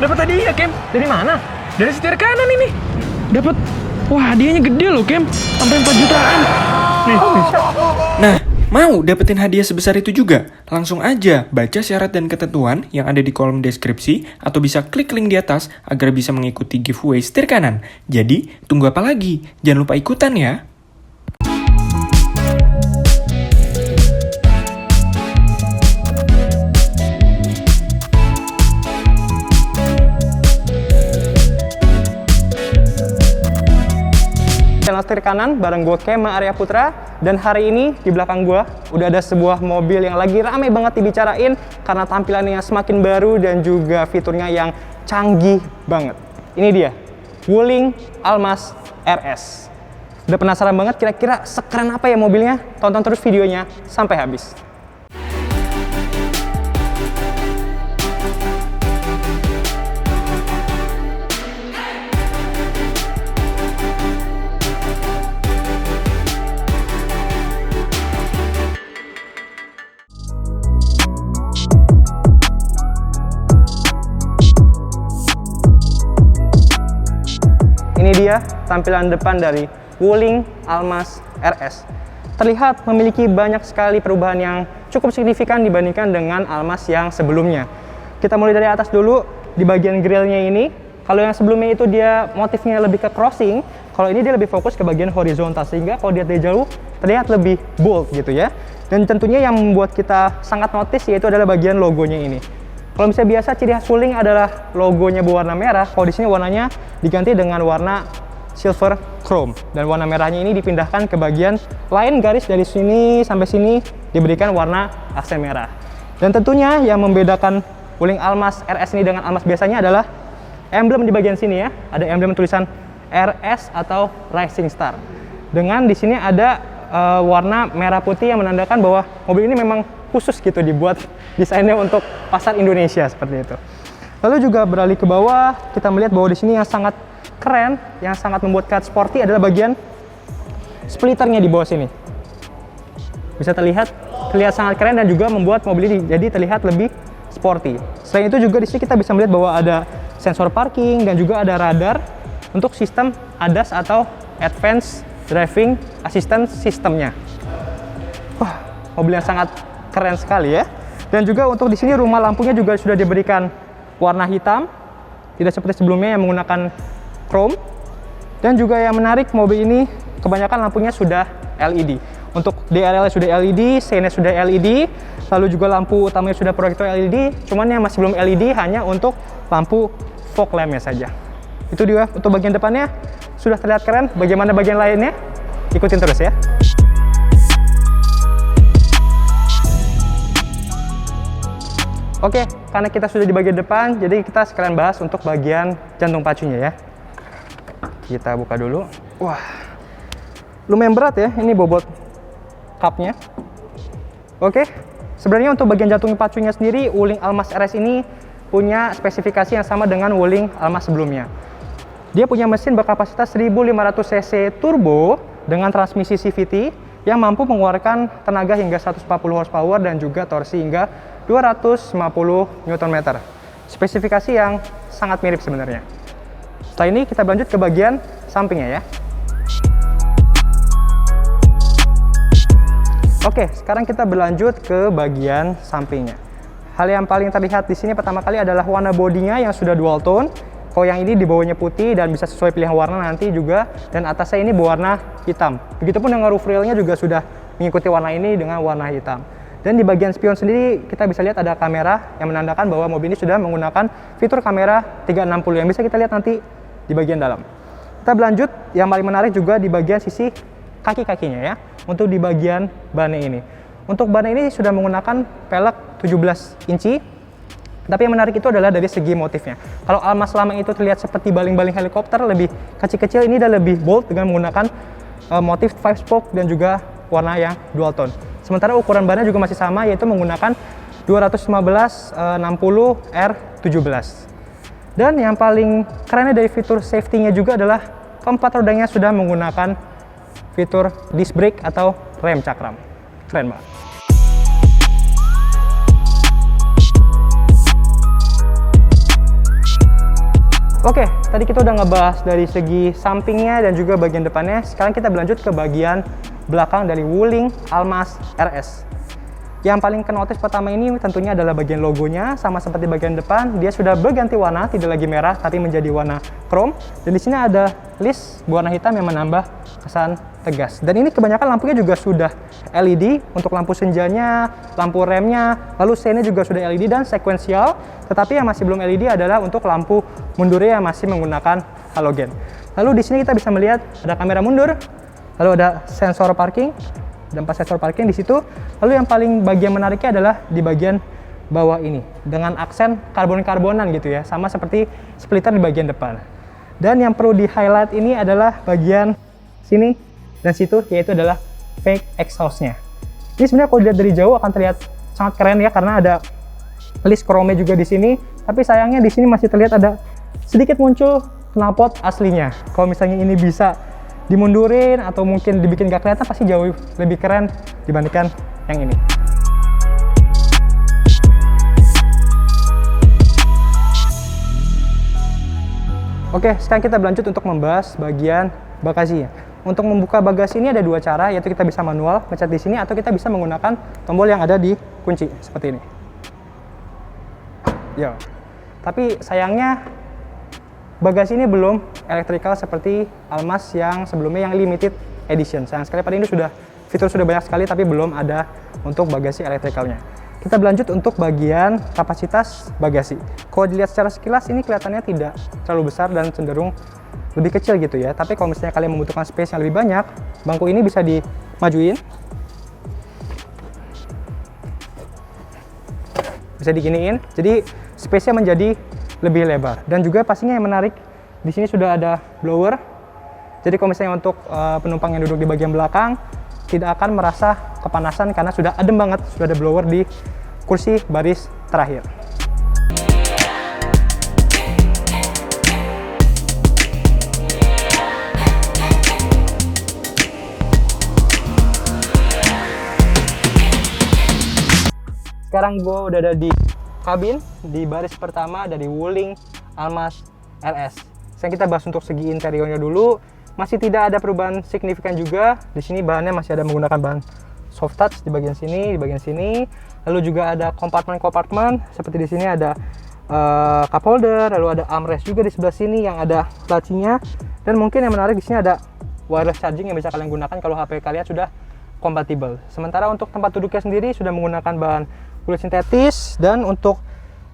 dapat hadiah, Kem. Dari mana? Dari setir kanan ini. Dapat. Wah, hadiahnya gede loh, Kem. Sampai 4 jutaan. Nih, bisa. Nah, mau dapetin hadiah sebesar itu juga? Langsung aja baca syarat dan ketentuan yang ada di kolom deskripsi atau bisa klik link di atas agar bisa mengikuti giveaway setir kanan. Jadi, tunggu apa lagi? Jangan lupa ikutan ya. Channel Setir Kanan bareng gue Kema Arya Putra. Dan hari ini di belakang gue udah ada sebuah mobil yang lagi rame banget dibicarain karena tampilannya yang semakin baru dan juga fiturnya yang canggih banget. Ini dia, Wuling Almaz RS. Udah penasaran banget kira-kira sekeren apa ya mobilnya? Tonton terus videonya sampai habis. Ini dia tampilan depan dari Wuling Almaz RS. Terlihat memiliki banyak sekali perubahan yang cukup signifikan dibandingkan dengan Almaz yang sebelumnya. Kita mulai dari atas dulu, di bagian grillnya ini. Kalau yang sebelumnya itu dia motifnya lebih ke crossing, kalau ini dia lebih fokus ke bagian horizontal, sehingga kalau dilihat dari jauh terlihat lebih bold gitu ya. Dan tentunya yang membuat kita sangat notice yaitu adalah bagian logonya ini. Kalau misalnya biasa ciri khas Wuling adalah logonya berwarna merah, kalau di sini warnanya diganti dengan warna silver chrome, dan warna merahnya ini dipindahkan ke bagian lain, garis dari sini sampai sini diberikan warna aksen merah. Dan tentunya yang membedakan Wuling Almaz RS ini dengan Almaz biasanya adalah emblem di bagian sini ya, ada emblem tulisan RS atau Rising Star. Dengan di sini ada warna merah putih yang menandakan bahwa mobil ini memang khusus gitu dibuat desainnya untuk pasar Indonesia seperti itu. Lalu juga beralih ke bawah, kita melihat bahwa di sini yang sangat keren, yang sangat membuat cut sporty adalah bagian splitternya di bawah sini. Bisa terlihat sangat keren dan juga membuat mobil ini jadi terlihat lebih sporty. Selain itu juga di sini kita bisa melihat bahwa ada sensor parking dan juga ada radar untuk sistem ADAS atau Advanced Driving Assistance Systemnya. Wah, mobil yang sangat keren sekali ya. Dan juga untuk di sini rumah lampunya juga sudah diberikan warna hitam, tidak seperti sebelumnya yang menggunakan chrome. Dan juga yang menarik, mobil ini kebanyakan lampunya sudah LED. Untuk DRL sudah LED, CN sudah LED, lalu juga lampu utamanya sudah proyektor LED. Cuman yang masih belum LED hanya untuk lampu fog lampnya saja. Itu dia untuk bagian depannya sudah terlihat keren. Bagaimana bagian lainnya? Ikutin terus ya. Oke, karena kita sudah di bagian depan, jadi kita sekalian bahas untuk bagian jantung pacunya ya. Kita buka dulu. Wah, lumayan berat ya, ini bobot cupnya. Oke, sebenarnya untuk bagian jantung pacunya sendiri, Wuling Almaz RS ini punya spesifikasi yang sama dengan Wuling Almaz sebelumnya. Dia punya mesin berkapasitas 1500 cc turbo dengan transmisi CVT yang mampu mengeluarkan tenaga hingga 140 horsepower dan juga torsi hingga 250 Nm. Spesifikasi yang sangat mirip sebenarnya. Setelah ini kita lanjut ke bagian sampingnya ya. Oke, sekarang kita berlanjut ke bagian sampingnya. Hal yang paling terlihat di sini pertama kali adalah warna bodinya yang sudah dual tone. Kalau yang ini di bawahnya putih dan bisa sesuai pilihan warna nanti juga, dan atasnya ini berwarna hitam. Begitupun dengan roof railnya juga sudah mengikuti warna ini dengan warna hitam. Dan di bagian spion sendiri kita bisa lihat ada kamera yang menandakan bahwa mobil ini sudah menggunakan fitur kamera 360 yang bisa kita lihat nanti di bagian dalam. Kita berlanjut, yang paling menarik juga di bagian sisi kaki-kakinya ya. Untuk di bagian bannya ini. Untuk bannya ini sudah menggunakan pelek 17 inci. Tapi yang menarik itu adalah dari segi motifnya. Kalau Almaz lama itu terlihat seperti baling-baling helikopter, lebih kecil-kecil, ini udah lebih bold dengan menggunakan motif 5 spoke dan juga warna yang dual tone. Sementara ukuran bannya juga masih sama, yaitu menggunakan 215/60 R17. Dan yang paling kerennya dari fitur safety-nya juga adalah keempat rodanya sudah menggunakan fitur disc brake atau rem cakram. Keren banget. Oke, tadi kita udah ngebahas dari segi sampingnya dan juga bagian depannya. Sekarang kita berlanjut ke bagian belakang dari Wuling Almaz RS. Yang paling kenotis pertama ini tentunya adalah bagian logonya, sama seperti bagian depan, dia sudah berganti warna, tidak lagi merah, tapi menjadi warna chrome. Dan di sini ada list berwarna hitam yang menambah kesan tegas. Dan ini kebanyakan lampunya juga sudah LED, untuk lampu senjanya, lampu remnya, lalu seinnya juga sudah LED dan sekuensial. Tetapi yang masih belum LED adalah untuk lampu mundurnya yang masih menggunakan halogen. Lalu di sini kita bisa melihat ada kamera mundur, lalu ada sensor parking, dan 4 sensor parking di situ. Lalu yang paling bagian menariknya adalah di bagian bawah ini dengan aksen karbon-karbonan gitu ya, sama seperti splitter di bagian depan. Dan yang perlu di highlight ini adalah bagian sini dan situ, yaitu adalah fake exhaust-nya. Ini sebenarnya kalau dilihat dari jauh akan terlihat sangat keren ya, karena ada list chrome juga di sini. Tapi sayangnya di sini masih terlihat ada sedikit muncul knalpot aslinya. Kalau misalnya ini bisa dimundurin atau mungkin dibikin gak kelihatan, pasti jauh lebih keren dibandingkan yang ini. Oke, sekarang kita berlanjut untuk membahas bagian bagasinya. Untuk membuka bagasi ini ada dua cara, yaitu kita bisa manual pencet di sini atau kita bisa menggunakan tombol yang ada di kunci seperti ini. Yo. Tapi sayangnya bagasi ini belum electrical seperti Almaz yang sebelumnya yang limited edition. Sayang sekali pada ini fitur sudah banyak sekali tapi belum ada untuk bagasi electricalnya. Kita berlanjut untuk bagian kapasitas bagasi. Kalau dilihat secara sekilas ini kelihatannya tidak terlalu besar dan cenderung lebih kecil gitu ya. Tapi kalau misalnya kalian membutuhkan space yang lebih banyak, bangku ini bisa dimajuin. Bisa diginiin. Jadi space-nya menjadi lebih lebar. Dan juga pastinya yang menarik, di sini sudah ada blower. Jadi kalau misalnya untuk penumpang yang duduk di bagian belakang, tidak akan merasa kepanasan karena sudah adem banget, sudah ada blower di kursi baris terakhir. Sekarang gue udah ada di kabin, di baris pertama dari Wuling Almaz RS. Sekarang kita bahas untuk segi interiornya dulu. Masih tidak ada perubahan signifikan juga. Di sini bahannya masih ada menggunakan bahan soft touch di bagian sini, di bagian sini. Lalu juga ada kompartemen-kompartemen. Seperti di sini ada cup holder, lalu ada armrest juga di sebelah sini yang ada lacinya. Dan mungkin yang menarik di sini ada wireless charging yang bisa kalian gunakan kalau HP kalian sudah kompatibel. Sementara untuk tempat duduknya sendiri sudah menggunakan bahan kulit sintetis, dan untuk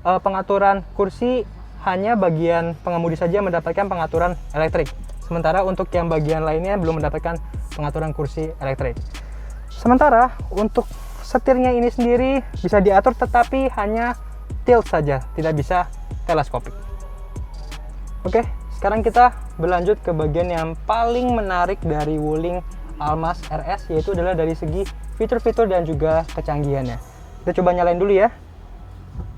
pengaturan kursi hanya bagian pengemudi saja mendapatkan pengaturan elektrik. Sementara untuk yang bagian lainnya belum mendapatkan pengaturan kursi elektrik. Sementara untuk setirnya ini sendiri bisa diatur tetapi hanya tilt saja, tidak bisa teleskopik. Oke, sekarang kita berlanjut ke bagian yang paling menarik dari Wuling Almaz RS, yaitu adalah dari segi fitur-fitur dan juga kecanggihannya. Kita coba nyalain dulu ya.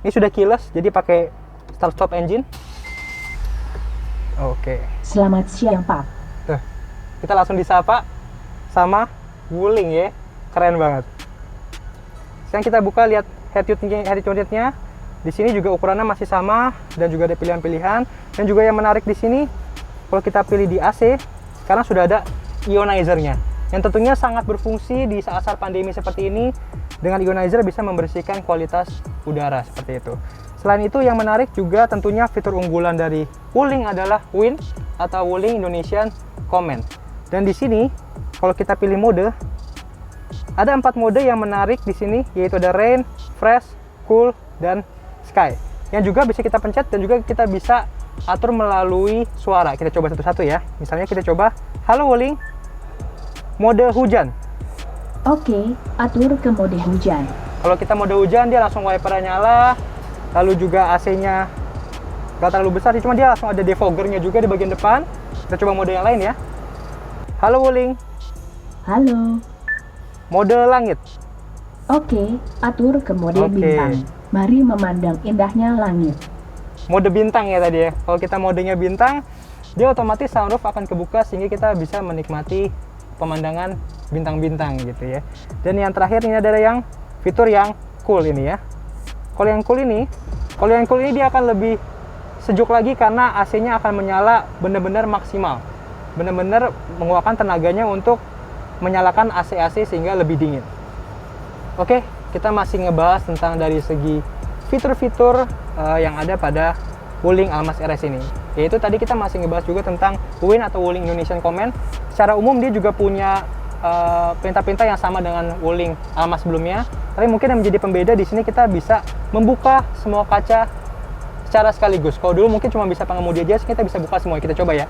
Ini sudah keyless, jadi pakai start stop engine. Oke. Selamat siang, Pak. Tuh, kita langsung disapa sama Wuling ya. Keren banget. Sekarang kita buka, lihat head unitnya. Di sini juga ukurannya masih sama dan juga ada pilihan-pilihan. Dan juga yang menarik di sini, kalau kita pilih di AC, sekarang sudah ada ionizer-nya. Yang tentunya sangat berfungsi di saat-saat pandemi seperti ini. Dengan ionizer bisa membersihkan kualitas udara seperti itu. Selain itu yang menarik juga tentunya fitur unggulan dari Wuling adalah WIN atau Wuling Indonesian Command. Dan di sini kalau kita pilih mode, ada 4 mode yang menarik di sini, yaitu ada Rain, Fresh, Cool, dan Sky. Yang juga bisa kita pencet dan juga kita bisa atur melalui suara. Kita coba satu-satu ya. Misalnya kita coba, halo Wuling, mode hujan. Oke, atur ke mode hujan. Kalau kita mode hujan, dia langsung wipernya nyala. Lalu juga AC-nya gak terlalu besar, cuma dia langsung ada defoggernya juga di bagian depan. Kita coba mode yang lain ya. Halo Wuling. Halo. Mode langit. Oke, atur ke mode Oke. bintang. Mari memandang indahnya langit. Mode bintang ya tadi ya. Kalau kita modenya bintang, dia otomatis sunroof akan kebuka sehingga kita bisa menikmati pemandangan bintang-bintang gitu ya. Dan yang terakhir ini adalah yang fitur yang cool ini ya. Kalau yang cool ini dia akan lebih sejuk lagi karena AC-nya akan menyala benar-benar maksimal. Benar-benar mengeluarkan tenaganya untuk menyalakan AC-AC sehingga lebih dingin. Oke, kita masih ngebahas tentang dari segi fitur-fitur yang ada pada Wuling Almas RS ini. Yaitu tadi kita masih ngebahas juga tentang WIN atau Wuling Indonesian Command. Secara umum dia juga punya perintah-perintah yang sama dengan Wuling Almas sebelumnya. Tapi mungkin yang menjadi pembeda di sini kita bisa membuka semua kaca secara sekaligus. Kalau dulu mungkin cuma bisa pengemudi aja, kita bisa buka semua. Kita coba ya.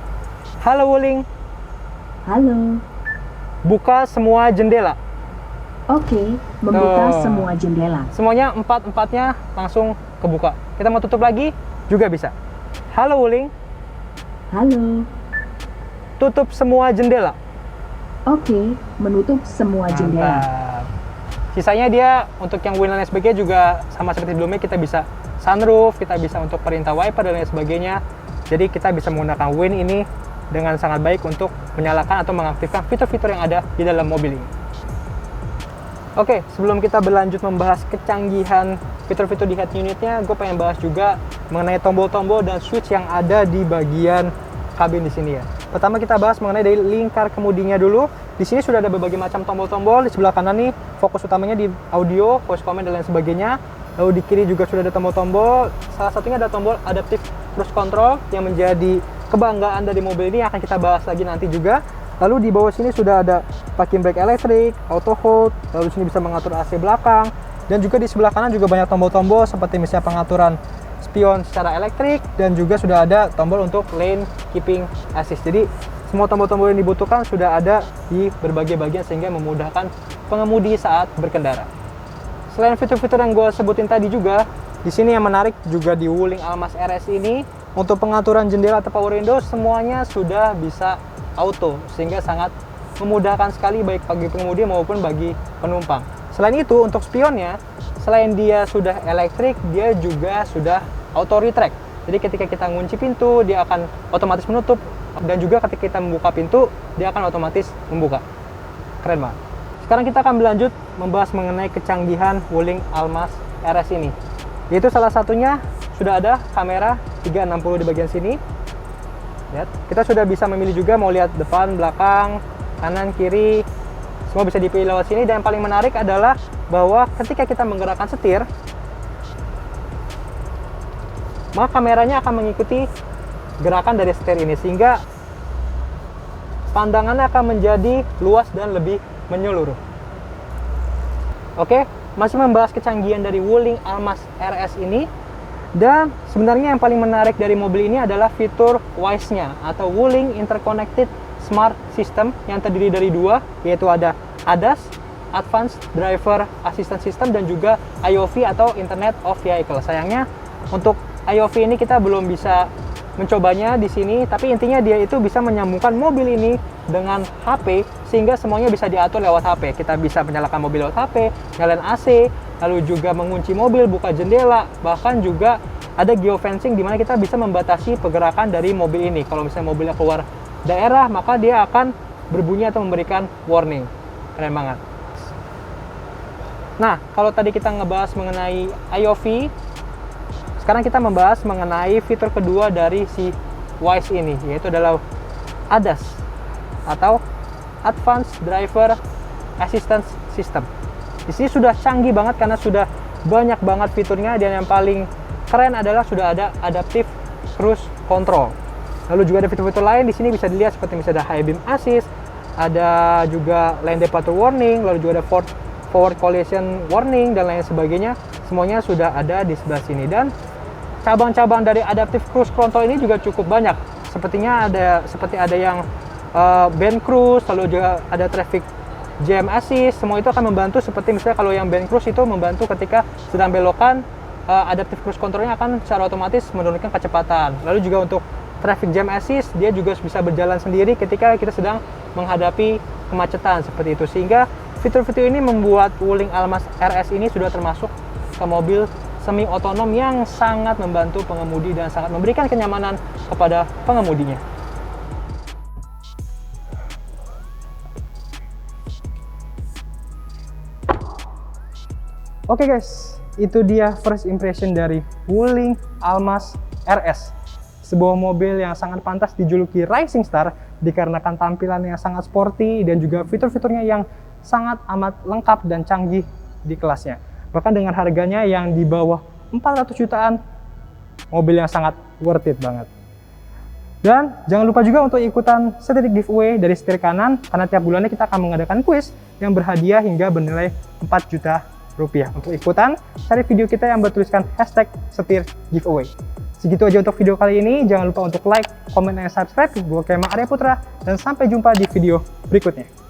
Halo Wuling. Halo. Buka semua jendela. Oke, membuka Tuh. semua jendela. Semuanya empatnya langsung kebuka. Kita mau tutup lagi juga bisa. Halo Wuling. Halo. Tutup semua jendela. Oke, menutup semua jendela. Mantap. Sisanya dia untuk yang WIN dan lain sebagainya juga sama seperti sebelumnya, kita bisa sunroof, kita bisa untuk perintah wiper dan lain sebagainya. Jadi kita bisa menggunakan WIN ini dengan sangat baik untuk menyalakan atau mengaktifkan fitur-fitur yang ada di dalam mobil ini. Oke, sebelum kita berlanjut membahas kecanggihan fitur-fitur di head unitnya, gue pengen bahas juga mengenai tombol-tombol dan switch yang ada di bagian kabin di sini ya. Pertama kita bahas mengenai dari lingkar kemudinya dulu. Di sini sudah ada berbagai macam tombol-tombol. Di sebelah kanan nih fokus utamanya di audio, voice command dan lain sebagainya. Lalu di kiri juga sudah ada tombol-tombol. Salah satunya ada tombol adaptive cruise control yang menjadi kebanggaan dari mobil ini, akan kita bahas lagi nanti juga. Lalu di bawah sini sudah ada parking brake elektrik, auto hold, lalu sini bisa mengatur AC belakang. Dan juga di sebelah kanan juga banyak tombol-tombol seperti misalnya pengaturan spion secara elektrik, dan juga sudah ada tombol untuk lane keeping assist. Jadi semua tombol-tombol yang dibutuhkan sudah ada di berbagai bagian sehingga memudahkan pengemudi saat berkendara. Selain fitur-fitur yang gue sebutin tadi juga, di sini yang menarik juga di Wuling Almas RS ini, untuk pengaturan jendela atau power window semuanya sudah bisa auto, sehingga sangat memudahkan sekali baik bagi pengemudi maupun bagi penumpang. Selain itu untuk spionnya, selain dia sudah elektrik, dia juga sudah auto retract. Jadi ketika kita ngunci pintu, dia akan otomatis menutup, dan juga ketika kita membuka pintu, dia akan otomatis membuka. Keren banget. Sekarang kita akan berlanjut membahas mengenai kecanggihan Wuling Almas RS ini. Yaitu salah satunya sudah ada kamera 360 di bagian sini. Lihat, kita sudah bisa memilih juga mau lihat depan, belakang, kanan, kiri. Semua bisa dipilih lewat sini, dan yang paling menarik adalah bahwa ketika kita menggerakkan setir, maka kameranya akan mengikuti gerakan dari setir ini, sehingga pandangannya akan menjadi luas dan lebih menyeluruh. Oke, masih membahas kecanggihan dari Wuling Almas RS ini. Dan sebenarnya yang paling menarik dari mobil ini adalah fitur WISE-nya atau Wuling Interconnected Smart System yang terdiri dari dua, yaitu ada ADAS, Advanced Driver Assistance System, dan juga IOV atau Internet of Vehicle. Sayangnya untuk IOV ini kita belum bisa mencobanya di sini, tapi intinya dia itu bisa menyambungkan mobil ini dengan HP sehingga semuanya bisa diatur lewat HP. Kita bisa menyalakan mobil lewat HP, nyalain AC, lalu juga mengunci mobil, buka jendela, bahkan juga ada geofencing di mana kita bisa membatasi pergerakan dari mobil ini. Kalau misalnya mobilnya keluar daerah, maka dia akan berbunyi atau memberikan warning. Keren banget. Nah, kalau tadi kita ngebahas mengenai IOV, sekarang kita membahas mengenai fitur kedua dari si WISE ini, yaitu adalah ADAS atau Advanced Driver Assistance System. Di sini sudah canggih banget karena sudah banyak banget fiturnya, dan yang paling keren adalah sudah ada Adaptive Cruise Control. Lalu juga ada fitur-fitur lain di sini bisa dilihat seperti misalnya ada High Beam Assist, ada juga Lane Departure Warning, lalu juga ada Forward Collision Warning dan lain sebagainya. Semuanya sudah ada di sebelah sini, dan cabang-cabang dari Adaptive Cruise Control ini juga cukup banyak. Sepertinya ada yang Band Cruise, lalu juga ada Traffic Jam Assist. Semua itu akan membantu, seperti misalnya kalau yang Band Cruise itu membantu ketika sedang belokan, Adaptive Cruise Controlnya akan secara otomatis menurunkan kecepatan. Lalu juga untuk Traffic Jam Assist, dia juga bisa berjalan sendiri ketika kita sedang menghadapi kemacetan seperti itu. Sehingga fitur-fitur ini membuat Wuling Almas RS ini sudah termasuk ke mobil semi otonom yang sangat membantu pengemudi dan sangat memberikan kenyamanan kepada pengemudinya. Oke guys, itu dia first impression dari Wuling Almas RS. Sebuah mobil yang sangat pantas dijuluki Rising Star dikarenakan tampilan yang sangat sporty dan juga fitur-fiturnya yang sangat amat lengkap dan canggih di kelasnya. Bahkan dengan harganya yang di bawah 400 jutaan, mobil yang sangat worth it banget. Dan jangan lupa juga untuk ikutan sedetik giveaway dari setir kanan, karena tiap bulannya kita akan mengadakan kuis yang berhadiah hingga bernilai 4 juta rupiah. Untuk ikutan, cari video kita yang bertuliskan hashtag setir giveaway. Segitu aja untuk video kali ini. Jangan lupa untuk like, komen, dan subscribe. Gue Kemal Arya Putra, dan sampai jumpa di video berikutnya.